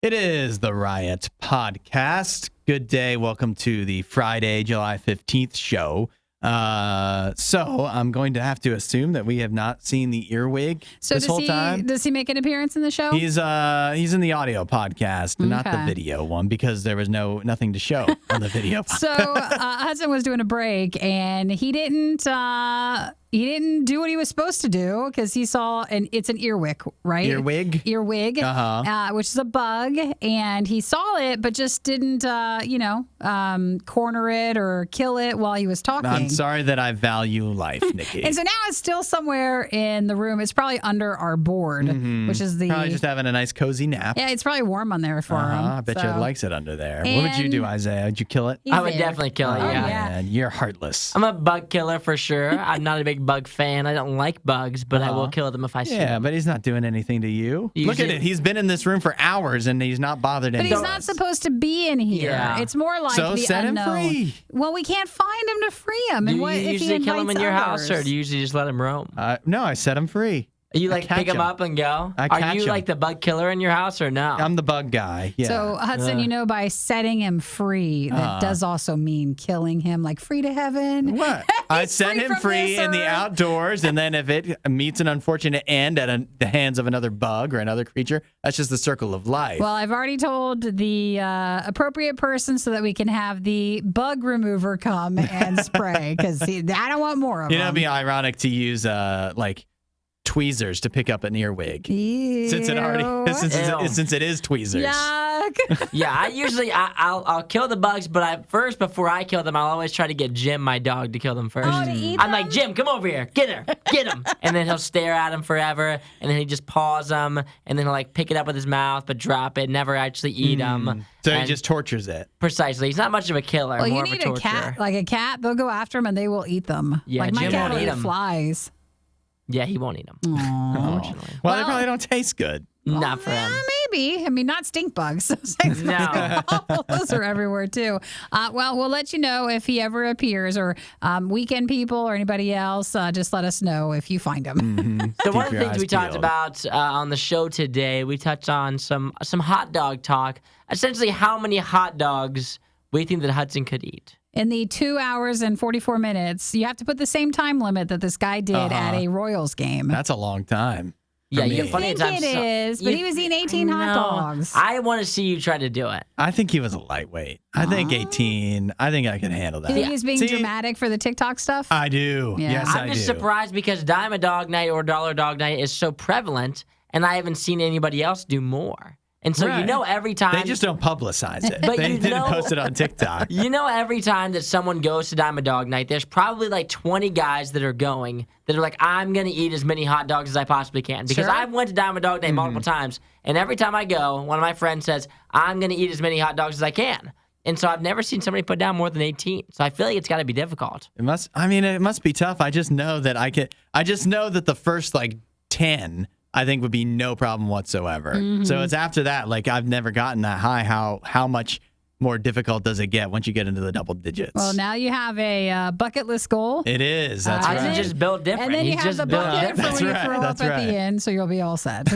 It is the Riot Podcast. Good day. Welcome to the Friday, July 15th show. So I'm going to have to assume that we have not seen the earwig this whole time. Does he make an appearance in the show? He's in the audio podcast, not the video one, because there was nothing to show on the video podcast. So Hudson was doing a break, and he didn't do what he was supposed to do because he saw it's an earwig, right? Earwig, which is a bug, and he saw it, but just didn't, corner it or kill it while he was talking. I'm sorry that I value life, Nikki. And so now it's still somewhere in the room. It's probably under our board, which is probably just having a nice cozy nap. Yeah, it's probably warm on there for him. I bet you it likes it under there. What would you do, Isaiah? Would you kill it? I would definitely kill it, yeah. Man, you're heartless. I'm a bug killer for sure. I'm not a big bug fan. I don't like bugs, but I will kill them if I see them. Yeah, but he's not doing anything to you. Look at it. He's been in this room for hours, and he's not bothered anyone. But he's not supposed to be in here. Yeah. It's more like so the set unknown. Him free. Well, we can't find him to free him. Do you usually kill him in your house, or do you usually just let him roam? No, I set him free. You pick him up and go? Are you like the bug killer in your house or no? I'm the bug guy. Yeah. So Hudson, by setting him free, that does also mean killing him, like free to heaven. What? I set him free in the outdoors, and then if it meets an unfortunate end at the hands of another bug or another creature, that's just the circle of life. Well, I've already told the appropriate person so that we can have the bug remover come and spray, because I don't want more of them. It'd be ironic to use tweezers to pick up an earwig. Ew. Since it is tweezers. Yuck. Yeah, I'll kill the bugs, but before I kill them, I'll always try to get Jim, my dog, to kill them first. Oh, to eat I'm them? like, Jim, come over here, get him, and then he'll stare at him forever, and then he just paws them, and then he'll pick it up with his mouth, but drop it, never actually eat them. So he just tortures it. Precisely. He's not much of a killer. Well, more you need of a a cat. torturer. Like a cat, they'll go after him and they will eat them. Yeah, like my Jim cat won't eat will eat 'em. flies. Yeah, he won't eat them. Unfortunately. Well, they probably don't taste good. Not for him. Maybe. I mean, not stink bugs. No. Those are everywhere, too. Well, we'll let you know if he ever appears, or weekend people or anybody else. Just let us know if you find him. Mm-hmm. So one of the things we talked about on the show today, we touched on some hot dog talk. Essentially, how many hot dogs we think that Hudson could eat. In the 2 hours and 44 minutes, you have to put the same time limit that this guy did at a Royals game. That's a long time. Yeah, you I have plenty of think time. it is, but he was eating 18 hot dogs. I want to see you try to do it. I think he was a lightweight. I think 18. I think I can handle that. You think he's being dramatic for the TikTok stuff? I do. Yeah. Yes, I do. I'm just surprised because Dime a Dog Night or Dollar Dog Night is so prevalent, and I haven't seen anybody else do more. And so every time... They just don't publicize it. But they didn't post it on TikTok. Every time that someone goes to Dime a Dog Night, there's probably 20 guys that are going that are like, I'm going to eat as many hot dogs as I possibly can. Because I went to Dime a Dog Night multiple times, and every time I go, one of my friends says, I'm going to eat as many hot dogs as I can. And so I've never seen somebody put down more than 18. So I feel like it's got to be difficult. It must be tough. I just know that the first 10 I think would be no problem whatsoever. Mm-hmm. So it's after that, I've never gotten that high. How much more difficult does it get once you get into the double digits? Well, now you have a bucket list goal. It is. That's right. He's just built different. And then you have the bucket for when you throw up at the end, so you'll be all set.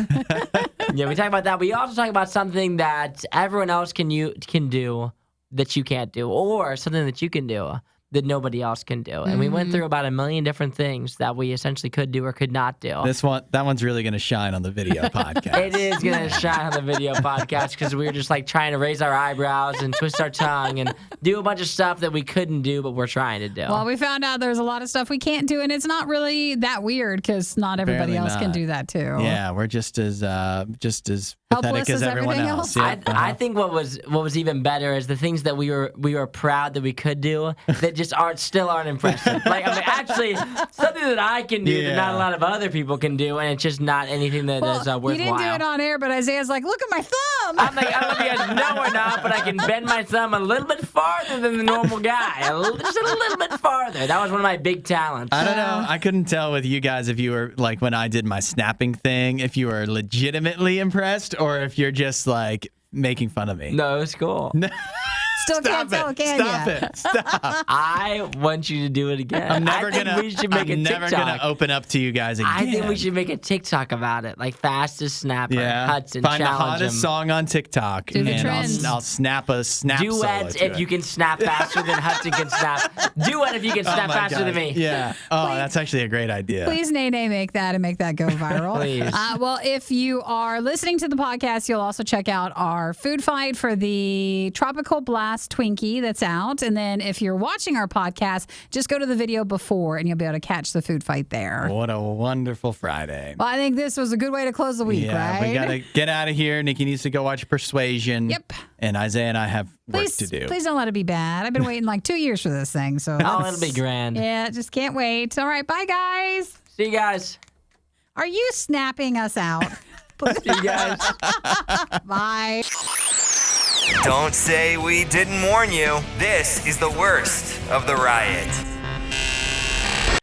Yeah, we talk about that. We also talk about something that everyone else can do that you can't do, or something that you can do that nobody else can do. And we went through about 1 million different things that we essentially could do or could not do. That one's really going to shine on the video podcast. It is going to shine on the video podcast because we were just trying to raise our eyebrows and twist our tongue and do a bunch of stuff that we couldn't do, but we're trying to do. Well, we found out there's a lot of stuff we can't do, and it's not really that weird because not everybody else can do that too. Yeah, we're just as pathetic as everyone else. Yeah. I think what was even better is the things that we were proud that we could do that just still aren't impressive. Actually, something that I can do that not a lot of other people can do, and it's just not anything that is worthwhile. You didn't do it on air, but Isaiah's like, look at my thumb. I'm like, I don't know if you guys know or not, but I can bend my thumb a little bit farther than the normal guy. Just a little bit farther. That was one of my big talents. I don't know. I couldn't tell with you guys if you were, when I did my snapping thing, if you were legitimately impressed or if you're just, making fun of me. No, it was cool. Still can't tell, can Stop ya? it. Stop. I want you to do it again. I'm never we should make a never TikTok. gonna open up to you guys again. I think we should make a TikTok about it, like fastest snapper. Yeah. Hudson, Find the challenge hottest him. song on TikTok, Do the and trends. I'll snap a snap solo Duet to if it. you can snap faster than Hudson can snap. Duet if you can snap my faster than gosh. me. Yeah. Oh, that's actually a great idea. Please, Nene, make that and make that go viral. Please. Well, if you are listening to the podcast, you'll also check out our food fight for the Tropical Blast Twinkie that's out. And then if you're watching our podcast, just go to the video before and you'll be able to catch the food fight there. What a wonderful Friday. Well, I think this was a good way to close the week, Yeah, right? we gotta get out of here. Nikki needs to go watch Persuasion. Yep. And Isaiah and I have work Please, to do. please don't let it be bad. I've been waiting like 2 years for this thing. So Oh, it'll be grand. yeah, just can't wait. All right, bye, guys. See you guys. Are you snapping us out? See you guys. Bye. Don't say we didn't warn you. This is the worst of the riot.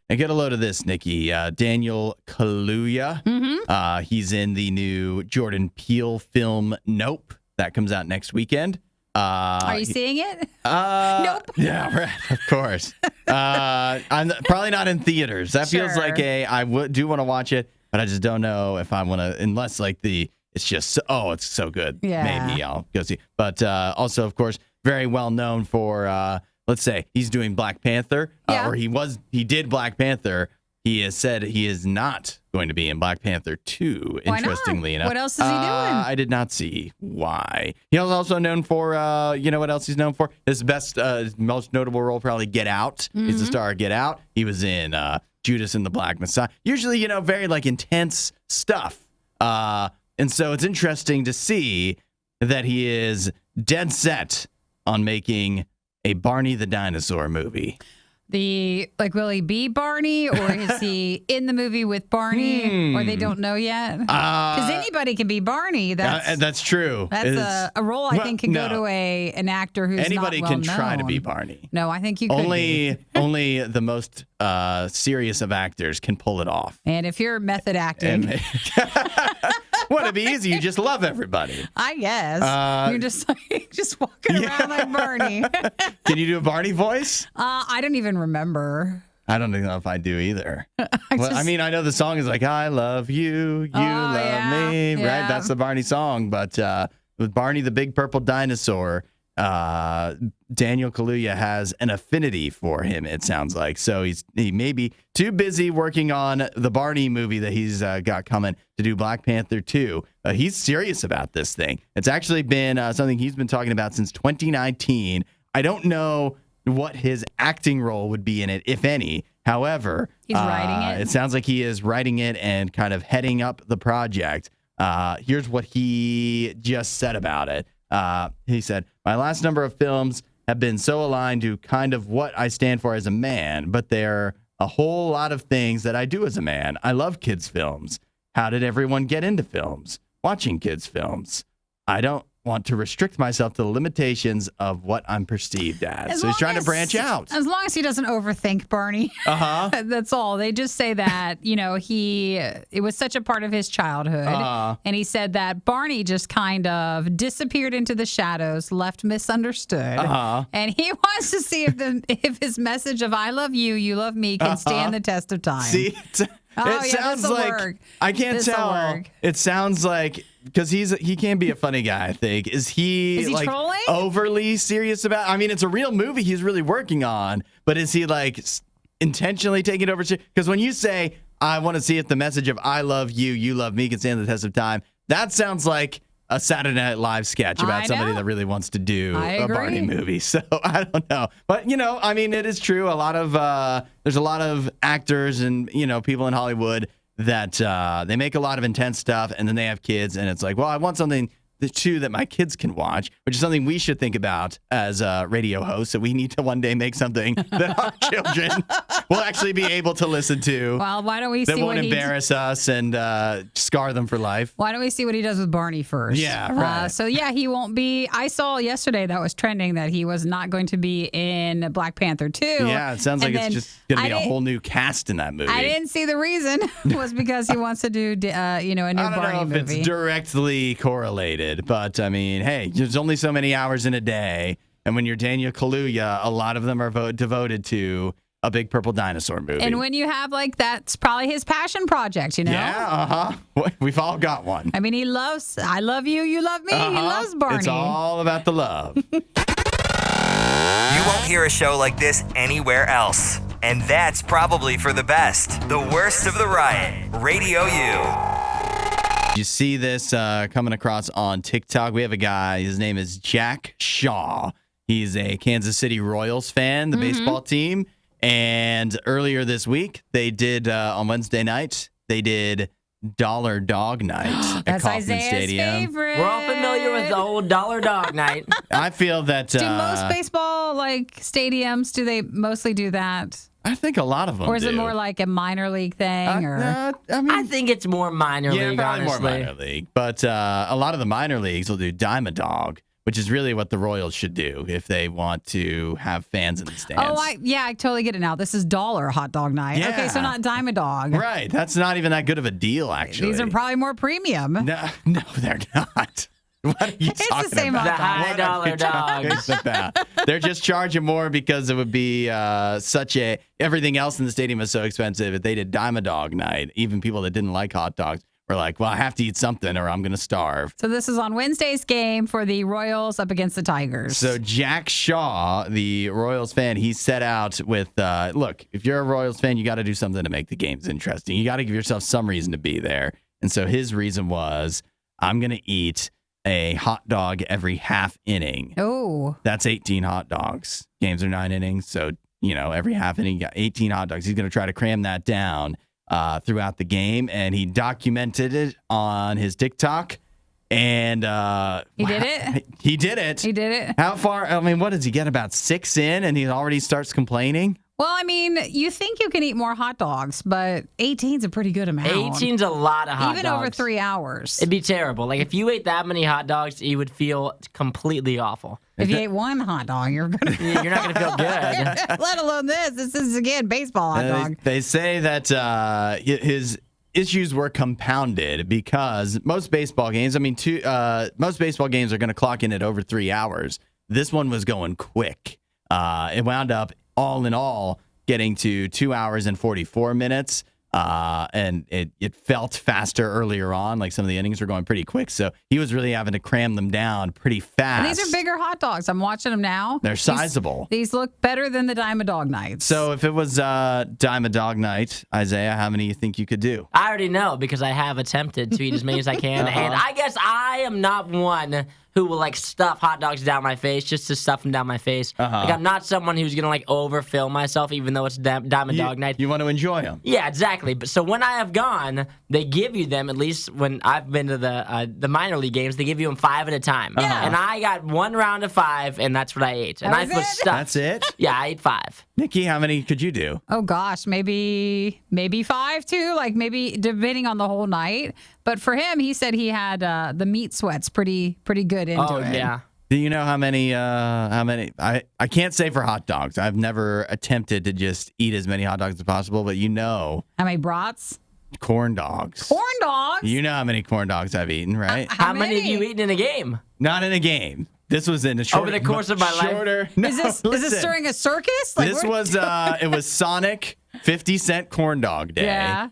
And get a load of this, Nikki. Daniel Kaluuya. Mm-hmm. He's in the new Jordan Peele film Nope. That comes out next weekend. Are you seeing it? Nope. Yeah, right. Of course. I'm probably not in theaters. That feels Sure. like I do want to watch it, but I just don't know if I want to, unless like it's just, it's so good. Yeah. Maybe I'll go see. But also, of course, very well known for, let's say he's doing Black Panther, Yeah. or he did Black Panther. He has said he is not going to be in Black Panther 2, Why not? interestingly enough. What else is he doing? I did not see why. He was also known for, you know what else he's known for? His most notable role, probably Get Out. He's the star of Get Out. He was in Judas and the Black Messiah. Usually, very like intense stuff. And so it's interesting to see that he is dead set on making a Barney the Dinosaur movie. Will he be Barney, or is he in the movie with Barney, or they don't know yet? Because anybody can be Barney. That's true. That's a role I think can go to an actor who's anybody not well can try to known. be Barney. No, I think you could be. Only the most serious of actors can pull it off. And if you're method acting, Well, it'd be easy. You just love everybody. I guess you're just just walking around like Barney. Can you do a Barney voice? I don't even remember. I don't know if I do either. I mean, I know the song is like, I love you, you love me, right? yeah. That's the Barney song. But with Barney the Big Purple Dinosaur, Daniel Kaluuya has an affinity for him, it sounds like. So he may be too busy working on the Barney movie that he's got coming to do Black Panther 2. He's serious about this thing. It's actually been something he's been talking about since 2019. I don't know what his acting role would be in it, if any. However, He's writing it? It sounds like he is writing it and kind of heading up the project. Here's what he just said about it. He said, my last number of films have been so aligned to kind of what I stand for as a man, but there are a whole lot of things that I do as a man. I love kids' films. How did everyone get into films? Watching kids' films. I don't want to restrict myself to the limitations of what I'm perceived as. So he's trying to branch out. As long as he doesn't overthink Barney. That's all. They just say that, it was such a part of his childhood. And he said that Barney just kind of disappeared into the shadows, left misunderstood. And he wants to see if his message of I love you, you love me can stand the test of time. See, it sounds this'll like work. I can't This'll tell. work. It sounds like because he can be a funny guy. I think is he like trolling? overly serious about? I mean, it's a real movie he's really working on, but is he like intentionally taking it over? Because when you say I want to see it, the message of I love you, you love me can stand the test of time. That sounds like a Saturday Night Live sketch about I somebody know. that really wants to do I a Barney agree. movie. So I don't know. But, I mean, it is true. There's a lot of actors and, people in Hollywood that they make a lot of intense stuff and then they have kids. And it's like, well, I want something that my kids can watch, which is something we should think about as radio hosts. So we need to one day make something that our children will actually be able to listen to. Well, why don't we that see won't what embarrass us and scar them for life. Why don't we see what he does with Barney first? Yeah, right. He won't be. I saw yesterday that was trending that he was not going to be in Black Panther 2. Yeah, it sounds like it's just going to be a whole new cast in that movie. I didn't see the reason was because he wants to do, a new I don't Barney know if movie. it's directly correlated, but I mean, hey, there's only so many hours in a day. And when you're Daniel Kaluuya, a lot of them are devoted to a big purple dinosaur movie. And when you have that's probably his passion project, Yeah, We've all got one. I mean, I love you, you love me. He loves Barney. It's all about the love. You won't hear a show like this anywhere else. And that's probably for the best. The worst of the riot. Radio U. You see this coming across on TikTok. We have a guy, his name is Jack Shaw. He's a Kansas City Royals fan, the baseball team. And earlier this week, they did, on Wednesday night, they did Dollar Dog Night at That's Kauffman Isaiah's Stadium. favorite. We're all familiar with the old Dollar Dog Night. I feel that... Do most baseball stadiums, do they mostly do that? I think a lot of them Or is do. it more like a minor league thing? I mean, I think it's more minor league, probably honestly. more minor league. But a lot of the minor leagues will do Dime a Dog, which is really what the Royals should do if they want to have fans in the stands. Oh, I totally get it now. This is dollar hot dog night. Yeah. Okay, so not dime a dog. Right. That's not even that good of a deal, actually. These are probably more premium. No, they're not. What are you It's the talking same about? The high What are dollar you talking dogs. about? They're just charging more because it would be everything else in the stadium is so expensive. If they did Dime a Dog Night, even people that didn't like hot dogs were like, well, I have to eat something or I'm going to starve. So this is on Wednesday's game for the Royals up against the Tigers. So Jack Shaw, the Royals fan, he set out with, look, if you're a Royals fan, you got to do something to make the games interesting. You got to give yourself some reason to be there. And so his reason was, I'm going to eat a hot dog every half inning. Oh. That's 18 hot dogs. Games are 9 innings. So, every half inning, you got 18 hot dogs. He's going to try to cram that down throughout the game. And he documented it on his TikTok. And He did it? He did it. He did it? How far? I mean, what does he get? About 6 in and he already starts complaining? Well, I mean, you think you can eat more hot dogs, but 18's a pretty good amount. 18's a lot of hot Even dogs. over 3 hours. It'd be terrible. Like, if you ate that many hot dogs, you would feel completely awful. If you ate one hot dog, you're going to... You're not going to feel good. Let alone this. This is, again, baseball hot dog. They say that his issues were compounded because most baseball games, most baseball games are going to clock in at over 3 hours. This one was going quick. It wound up, all in all, getting to 2 hours and 44 minutes. And it felt faster earlier on. Like some of the innings were going pretty quick. So he was really having to cram them down pretty fast. And these are bigger hot dogs. I'm watching them now. They're sizable. These look better than the Dime a Dog Nights. So if it was Dime a Dog Night, Isaiah, how many you think you could do? I already know because I have attempted to eat as many as I can. And I guess I am not one who will stuff hot dogs down my face just to stuff them down my face. Like, I'm not someone who's gonna overfill myself even though it's Dime a Dog Night. You want to enjoy them. Yeah, exactly. But so when I have gone, they give you them, at least when I've been to the minor league games, they give you them 5 at a time. And I got 1 round of 5, and that's what I ate. And That I was was it? stuffed. That's it? Yeah, I ate 5. Nikki, how many could you do? Oh gosh, maybe 5 too. Like maybe depending on the whole night. But for him, he said he had the meat sweats pretty good into it. Yeah. Do you know how many? I can't say for hot dogs. I've never attempted to just eat as many hot dogs as possible, but How many brats? corn dogs. Corn dogs? You know how many corn dogs I've eaten, right? How many have you eaten in a game? Not in a game. This was in a short, Over the course of my life? shorter, No, Is this listen. during a circus? Like, This where- was it was Sonic 50-cent corn dog day. Yeah.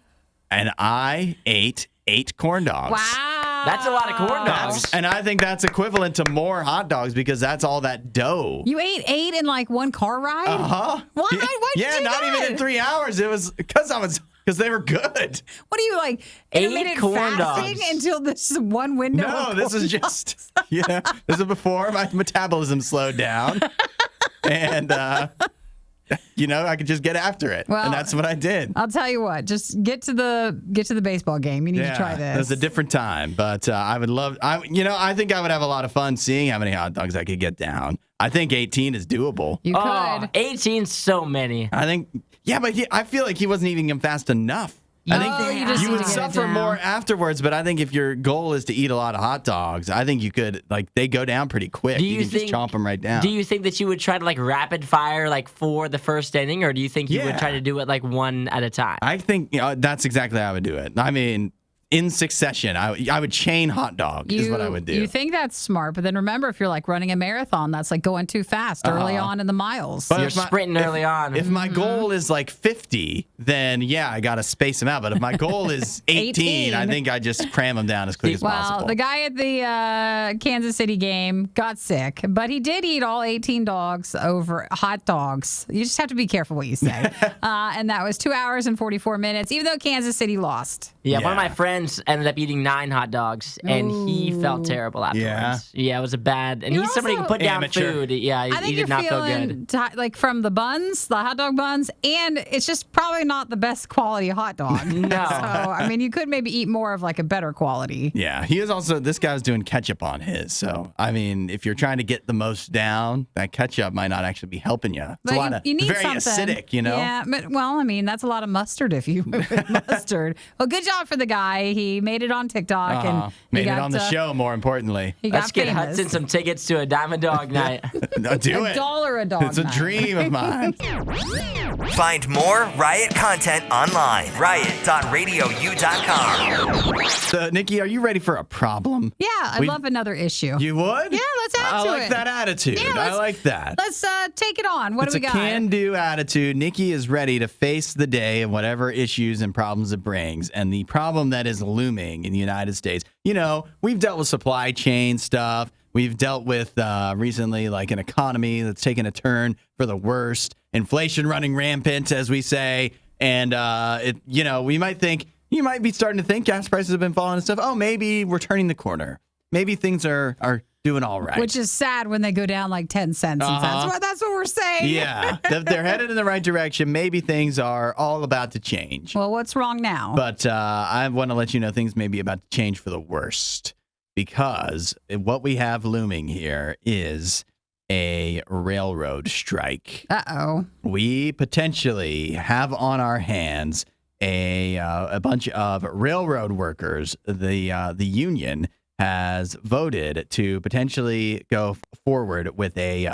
And I ate 8 corn dogs. Wow. That's a lot of corn dogs. And I think that's equivalent to more hot dogs because that's all that dough. You ate 8 in one car ride? Uh-huh. Why? Yeah, Why'd you do not that? even in 3 hours. It was because they were good. What are you 8 intermittent corn fasting dogs. until this one window? No, of this corn is just this is before my metabolism slowed down, and I could just get after it, Well, and that's what I did. I'll tell you what. Just get to the baseball game. You need to try this. It was a different time, but I would love. I think I would have a lot of fun seeing how many hot dogs I could get down. I think 18 is doable. You Oh, could. 18's so many. I think, but I feel like he wasn't eating them fast enough. I think you just you need would to get it suffer down. more afterwards, but I think if your goal is to eat a lot of hot dogs, I think you could, they go down pretty quick. Do you can just think- chomp them right down. Do you think that you would try to rapid fire for the first inning, or do you think you would Yeah. try to do it one at a time? I think that's exactly how I would do it. I mean, in succession. I would chain hot dog is what I would do. You think that's smart, but then remember, if you're like running a marathon, that's like going too fast early on in the miles. But You're sprinting early on. If my goal is like 50, then yeah, I got to space them out. But if my goal is 18, I think I just cram them down as quick as possible. Well, the guy at the Kansas City game got sick, but he did eat all 18 dogs over hot dogs. You just have to be careful what you say. And that was 2 hours and 44 minutes, even though Kansas City lost. Yeah, one of my friends ended up eating 9 hot dogs, and he felt terrible afterwards. Yeah, it was a bad. And he's somebody who put down food. Yeah, he did not feel good. Like from the buns, the hot dog buns, and it's just probably not the best quality hot dog. No. So I mean, you could maybe eat more of like a better quality. Yeah, this guy was doing ketchup on his. So I mean, if you're trying to get the most down, that ketchup might not actually be helping you. It's you need very something acidic, you know. Yeah, but I mean, that's a lot of mustard if you mustard. Well, good job for the guy. He made it on TikTok and made it on the show. More importantly, let's get Hudson some tickets to a Dime a Dog night. Do it. $1 a dog. It's a dream of mine. Find more Riot content online. Riot.radiou.com. So, Nikki, are you ready for a problem? Yeah, I love another issue. You would? Yeah, let's add to it. I like that attitude. Yeah, I like that. Let's take it on. What do we got? It's a can-do attitude. Nikki is ready to face the day and whatever issues and problems it brings. And the problem that is looming in the United States, we've dealt with supply chain stuff. We've dealt with recently like an economy that's taken a turn for the worst. Inflation running rampant, as we say. And, you might be starting to think gas prices have been falling and stuff. Oh, maybe we're turning the corner. Maybe things are doing all right. Which is sad when they go down like 10 cents. That's what we're saying. Yeah. They're headed in the right direction. Maybe things are all about to change. Well, what's wrong now? But I want to let you know things may be about to change for the worst. Because what we have looming here is a railroad strike. Uh-oh. We potentially have on our hands a bunch of railroad workers. The union has voted to potentially go forward with a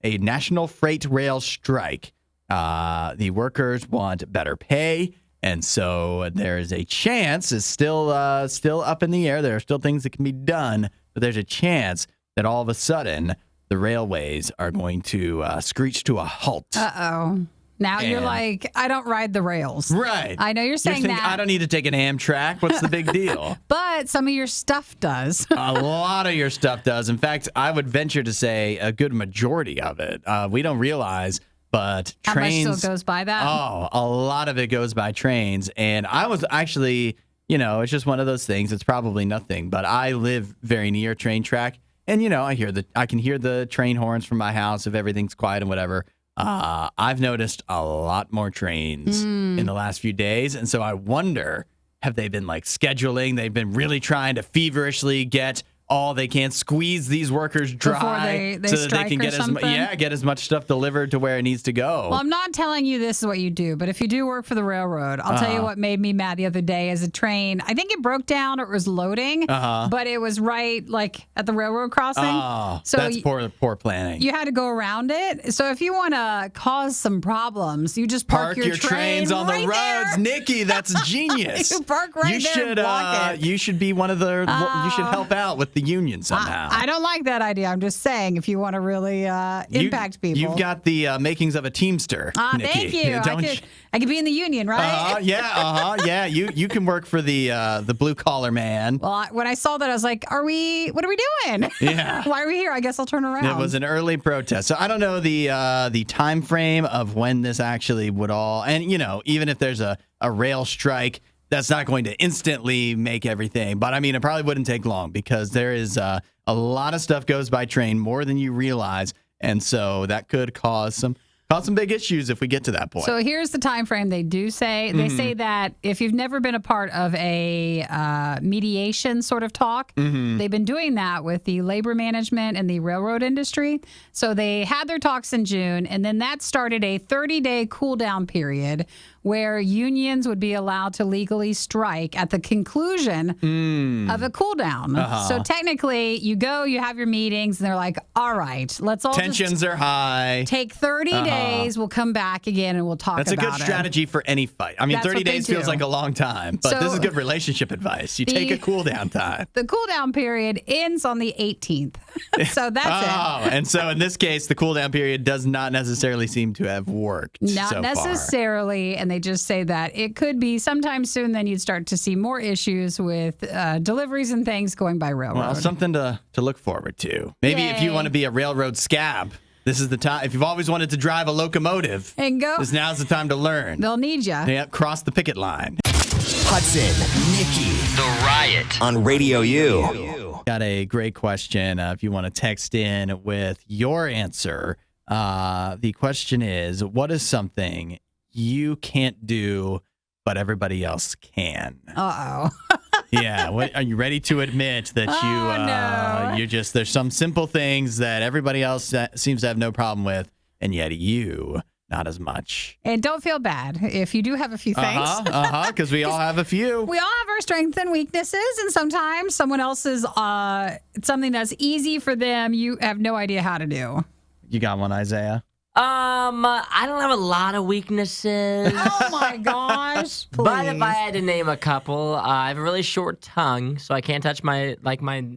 national freight rail strike. The workers want better pay, and so there is a chance. It's still up in the air. There are still things that can be done, but there's a chance that all of a sudden the railways are going to screech to a halt. Uh-oh. Now you're like, I don't ride the rails. Right. I know you're saying that. I don't need to take an Amtrak. What's the big deal? But some of your stuff does. A lot of your stuff does. In fact, I would venture to say a good majority of it. We don't realize, but trains. How much still goes by that? Oh, a lot of it goes by trains. And I was actually, it's just one of those things. It's probably nothing, but I live very near a train track. And, I can hear the train horns from my house if everything's quiet and whatever. I've noticed a lot more trains in the last few days. And so I wonder, have they been like scheduling? They've been really trying to feverishly get all they can, squeeze these workers dry they so that they can get as much stuff delivered to where it needs to go. Well, I'm not telling you this is what you do, but if you do work for the railroad, I'll tell you what made me mad the other day is a train. I think it broke down or it was loading, but it was right like at the railroad crossing. So that's poor planning. You had to go around it. So if you want to cause some problems, you just park your trains on right the roads. There. Nikki, that's genius. You park right there and block it. You should be one of the. You should help out with the union somehow. I don't like that idea. I'm just saying if you want to really impact people. You've got the makings of a Teamster, Nikki. Thank you. I could be in the union, right? Yeah. You can work for the blue collar man. Well, when I saw that, I was like, what are we doing? Yeah. Why are we here? I guess I'll turn around. It was an early protest. So I don't know the time frame of when this actually would all, and even if there's a rail strike, that's not going to instantly make everything. But I mean, it probably wouldn't take long because there is a lot of stuff goes by train, more than you realize. And so that could cause some big issues if we get to that point. So here's the time frame they do say. They say that if you've never been a part of a mediation sort of talk, they've been doing that with the labor management and the railroad industry. So they had their talks in June, and then that started a 30-day cool down period where unions would be allowed to legally strike at the conclusion of a cool down. So technically, you go, you have your meetings, and they're like, all right, let's all Tensions are high. take 30 days. We'll come back again and we'll talk about it. That's a good strategy for any fight. I mean, That's 30 what they days feels do. like a long time, but this is good relationship advice. You take a cool down time. The cool down period ends on the 18th. So that's it. And so in this case, the cool down period does not necessarily seem to have worked Not so necessarily, and they just say that it could be sometime soon. Then you'd start to see more issues with deliveries and things going by railroad. Well, something to look forward to. Maybe if you want to be a railroad scab, this is the time. If you've always wanted to drive a locomotive, and go, now's the time to learn. They'll need you. Yep, cross the picket line. Hudson, Nikki, The Riot on Radio U. Got a great question. If you want to text in with your answer, the question is, what is something you can't do but everybody else can? Uh-oh. Yeah. Are you ready to admit that you're just, there's some simple things that everybody else seems to have no problem with, and yet you, not as much. And don't feel bad if you do have a few things. Because we all have a few. We all have our strengths and weaknesses, and sometimes someone else's something that's easy for them, you have no idea how to do. You got one, Isaiah? I don't have a lot of weaknesses. Oh my gosh! Please. But if I had to name a couple, I have a really short tongue, so I can't touch my nose.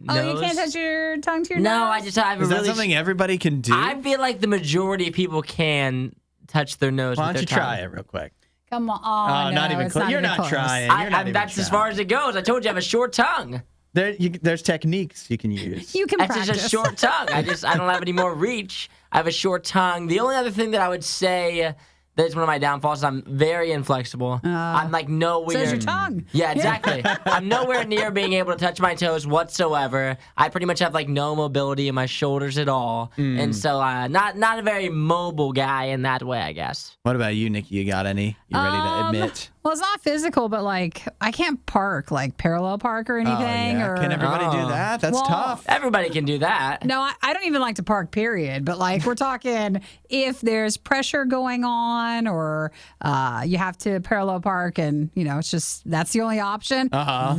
Oh, you can't touch your tongue to your nose? No, I have a Is really. that something everybody can do? I feel like the majority of people can touch their nose. Why with don't their you tongue. try it real quick? Come on. Oh, no, not even it's close. not You're even not close. trying. That's as far as it goes. I told you I have a short tongue. There's techniques you can use. You can That's practice. just a short tongue. I don't have any more reach. I have a short tongue. The only other thing that I would say that is one of my downfalls is I'm very inflexible. I'm like nowhere. So is your tongue. Yeah, exactly. I'm nowhere near being able to touch my toes whatsoever. I pretty much have like no mobility in my shoulders at all, and so not a very mobile guy in that way, I guess. What about you, Nikki? You got any? You ready to admit? Well, it's not physical, but like I can't park, like parallel park or anything. Yeah. Or Can everybody do that? That's tough. Everybody can do that. No, I don't even like to park, period. But like we're talking if there's pressure going on or you have to parallel park and, it's just that's the only option.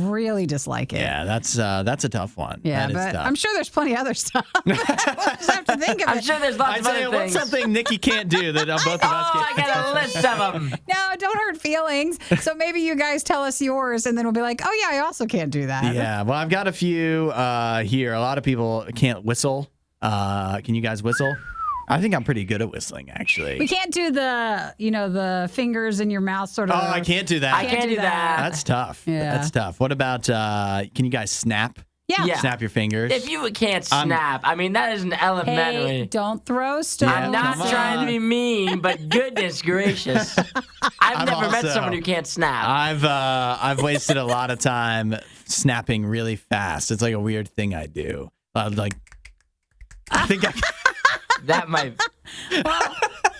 Really dislike it. Yeah, that's a tough one. Yeah, that is but tough. I'm sure there's plenty of other stuff. We'll just have to think of I'm it. sure there's lots of Isaiah, other what's things. something Nikki can't do that both of us Oh, I can? got a list of them. No, don't hurt feelings. So maybe you guys tell us yours, and then we'll be like, oh, yeah, I also can't do that. Yeah, well, I've got a few here. A lot of people can't whistle. Can you guys whistle? I think I'm pretty good at whistling, actually. We can't do the fingers in your mouth sort of. Oh, I can't do that. I can't do that. That's tough. Yeah. That's tough. What about, can you guys snap? Yeah. Snap your fingers? If you can't snap, that is an elementary. Hey, don't throw stones. Yeah, I'm not come trying to be mean, but goodness gracious. I've never met also- someone who can't snap. I've wasted a lot of time snapping really fast. It's like a weird thing I do. I think I. That might.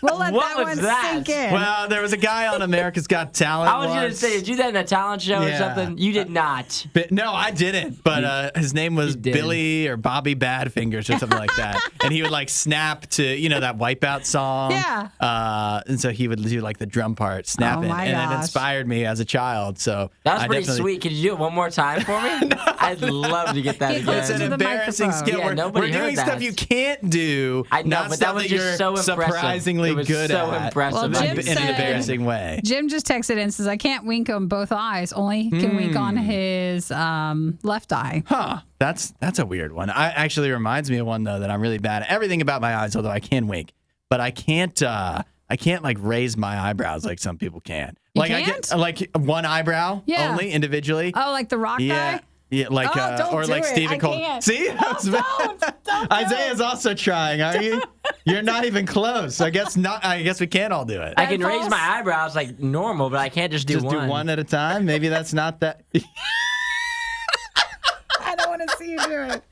We'll let What that was one that? sink in. Well, there was a guy on America's Got Talent. I was going to once. say, did you do that in a talent show or Yeah. something? You did not. But, no, I didn't. But his name was did. Billy or Bobby Badfingers or something like that. And he would snap to that Wipeout song. Yeah. And so he would do the drum part snapping, my and it gosh. inspired me as a child. So That was I pretty definitely- sweet. Could you do it one more time for me? I'd love to get that Get again. It's an to the embarrassing microphone. skill. Yeah, we're nobody doing heard stuff that. you can't do. I know, not but stuff that was just you're so impressive. surprisingly It was good so at. impressive. Well, Jim in an said- embarrassing way. Jim just texted in and says, I can't wink on both eyes. Only can wink on his left eye. Huh. That's a weird one. I actually reminds me of one though that I'm really bad at. Everything about my eyes, although I can wink, but I can't raise my eyebrows like some people can. You I can't? get one eyebrow only individually. Oh, like the rock yeah. guy? Yeah, don't or do like it. Stephen I Cole. can't. See? Don't do Isaiah's also trying, are you? You're not even close. I guess not. I guess we can't all do it. I can That's raise my eyebrows like normal, but I can't just do Just one. do one at a time. Maybe that's not that. I don't want to see you do it.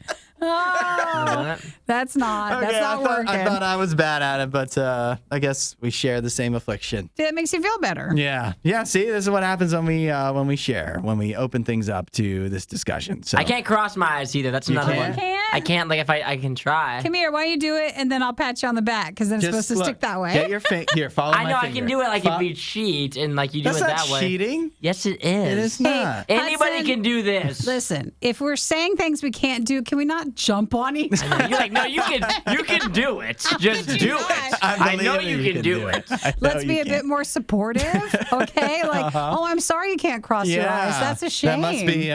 Oh, that's not working. I thought I was bad at it, but I guess we share the same affliction. That makes you feel better. Yeah. See, this is what happens when we share, when we open things up to this discussion. So I can't cross my eyes either. That's another can't? one. You can't? I can't. Like if I can try. Come here, why don't you do it, and then I'll pat you on the back, because then it's supposed to stick that way. Get your here, follow I know my I finger. can do it like if you cheat and like you do That's it not that way. cheating. Yes, it is. It is not. Anybody Hudson, can do this. Listen, if we're saying things we can't do, can we not jump on each other? You're like, no, you can do it. Just you do not? it. I know you can do it. Let's be a bit more supportive, okay? Like, oh, I'm sorry you can't cross your eyes. That's a shame. That must be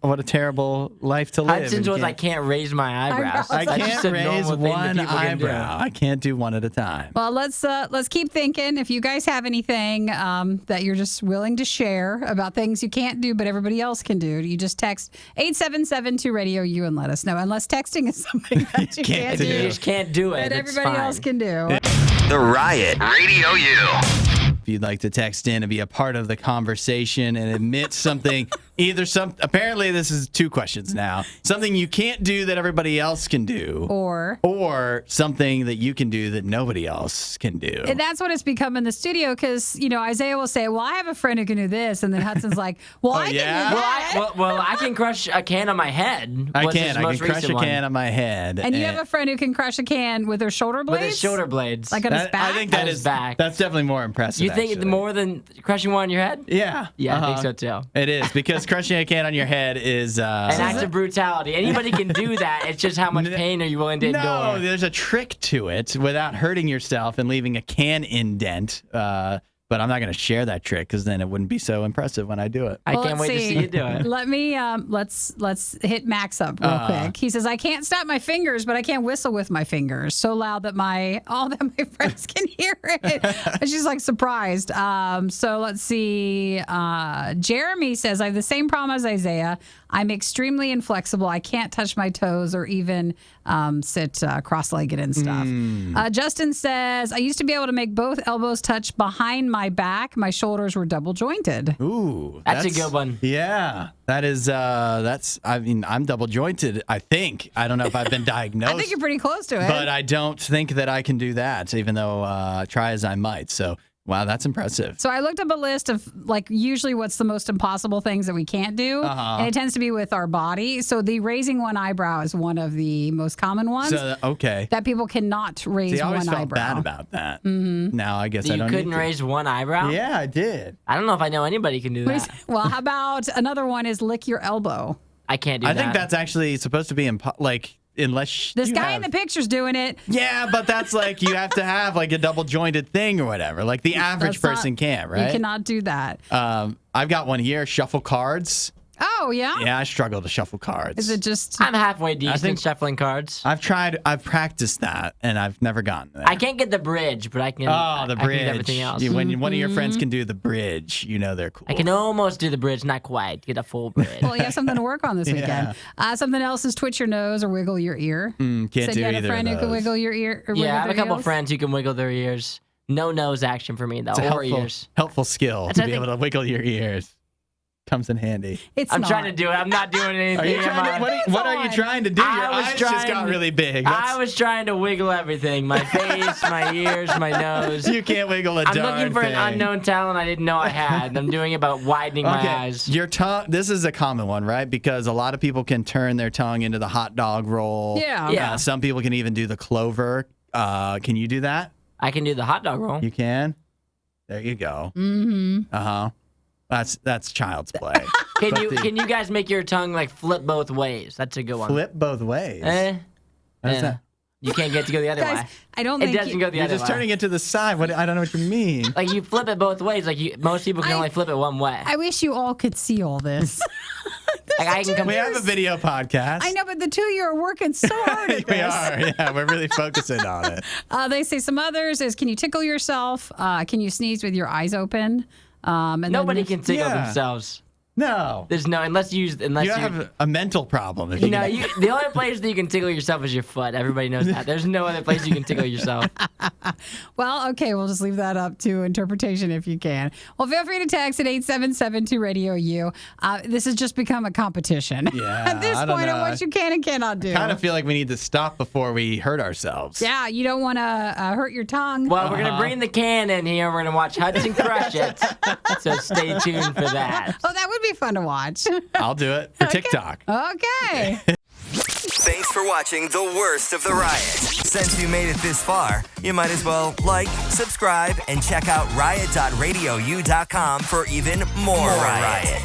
what a terrible life to live. Hudson's was I can't raise my eyebrows. I That's can't just a raise normal thing that one people can do. eyebrow. I can't do one at a time. Well, let's keep thinking. If you guys have anything that you're just willing to share about things you can't do but everybody else can do, you just text 877-2-RADIO-U and let us know. Unless texting is something that you can't do. You just can't do it. That It's everybody fine. else can do. The Riot Radio U. If you'd like to text in and be a part of the conversation and admit something, apparently this is two questions now. Something you can't do that everybody else can do. Or something that you can do that nobody else can do. And that's what it's become in the studio, because, Isaiah will say, well, I have a friend who can do this. And then Hudson's like, well, I can do that. Well, I can crush a can on my head. I was his can most crush a recent one. can on my head. And you have a friend who can crush a can with her shoulder blades? With his shoulder blades. Like on his back? I think On his back. that's definitely more impressive. You think actually. more than crushing one on your head? Yeah. Yeah, I think so too. It is, because crushing a can on your head is An act of brutality. Anybody can do that. It's just how much pain are you willing to endure? No, there's a trick to it without hurting yourself and leaving a can indent. But I'm not going to share that trick, because then it wouldn't be so impressive when I do it. I can't wait to see you do it. Let me let's hit Max up real quick. He says, I can't snap my fingers, but I can't whistle with my fingers so loud that my friends can hear it. And she's like surprised. So let's see. Jeremy says, I have the same problem as Isaiah. I'm extremely inflexible. I can't touch my toes or even sit cross-legged and stuff. Justin says, I used to be able to make both elbows touch behind my back. My shoulders were double jointed. Ooh, That's a good one. Yeah, that is. I'm double jointed. I think. I don't know if I've been diagnosed. I think you're pretty close to it. But I don't think that I can do that, even though try as I might. So. Wow, that's impressive. So I looked up a list of usually what's the most impossible things that we can't do, and it tends to be with our body. So the raising one eyebrow is one of the most common ones. So, okay. That people cannot raise See, I always one felt eyebrow. bad about that. Mm-hmm. Now I guess I You don't couldn't need to. raise one eyebrow? Yeah, I did. I don't know if I know anybody can do that. Well, how about another one is lick your elbow. I can't do that. I think that's actually supposed to be unless This you guy have, in the picture's doing it. Yeah, but that's you have to have a double jointed thing or whatever. Like the average person can't, right? You cannot do that. I've got one here. Shuffle cards. Oh, yeah? Yeah, I struggle to shuffle cards. Is it just... I'm halfway decent at shuffling cards. I've practiced that, and I've never gotten there. I can't get the bridge, but I can. Oh, the I bridge. can get everything else. When one of your friends can do the bridge, they're cool. I can almost do the bridge, not quite. Get a full bridge. Well, you have something to work on this weekend. Something else is twitch your nose or wiggle your ear. Can't Said do you had either a friend of who could those. wiggle your ear. Or Yeah, I wiggle have a their couple ears. friends who can wiggle their ears. No nose action for me, though, It's a or ears. helpful skill That's to be able to wiggle your ears. Comes in handy. It's I'm not. trying to do it. I'm not doing anything. Are you trying what are you trying to do? Your eyes just got really big. I was trying to wiggle everything. My face, my ears, my nose. You can't wiggle a I'm darn looking for thing. an unknown talent I didn't know I had. I'm doing it by widening my eyes. Your tongue. This is a common one, right? Because a lot of people can turn their tongue into the hot dog roll. Yeah. Yeah. Some people can even do the clover. Can you do that? I can do the hot dog roll. You can. There you go. Mm-hmm. That's child's play. Can you guys make your tongue flip both ways? That's a good one. Flip both ways. How's that? You can't get to go the other Guys, way. I don't It think doesn't go the You're other just way. turning it to the side. I don't know what you mean. You flip it both ways. Most people can only flip it one way. I wish you all could see all this. I can come. We have a video podcast. I know, but the two of you are working so hard at We this. are. Yeah, we're really focusing on it. They say some others is, can you tickle yourself? Can you sneeze with your eyes open? And Nobody then can tickle Yeah. themselves. No. There's no, unless you have a mental problem. If you No, the only place that you can tickle yourself is your foot. Everybody knows that. There's no other place you can tickle yourself. Well, okay, we'll just leave that up to interpretation if you can. Well, feel free to text at 877-2-RADIO-U. This has just become a competition at this point on what you can and cannot do. I kind of feel like we need to stop before we hurt ourselves. Yeah, you don't want to hurt your tongue. Well, we're going to bring the can in here. We're going to watch Hudson crush it. So stay tuned for that. Oh, that would be fun to watch. I'll do it for TikTok. Okay. Thanks for watching the worst of the riot. Since you made it this far, you might as well like, subscribe, and check out riot.radiou.com for even more riot.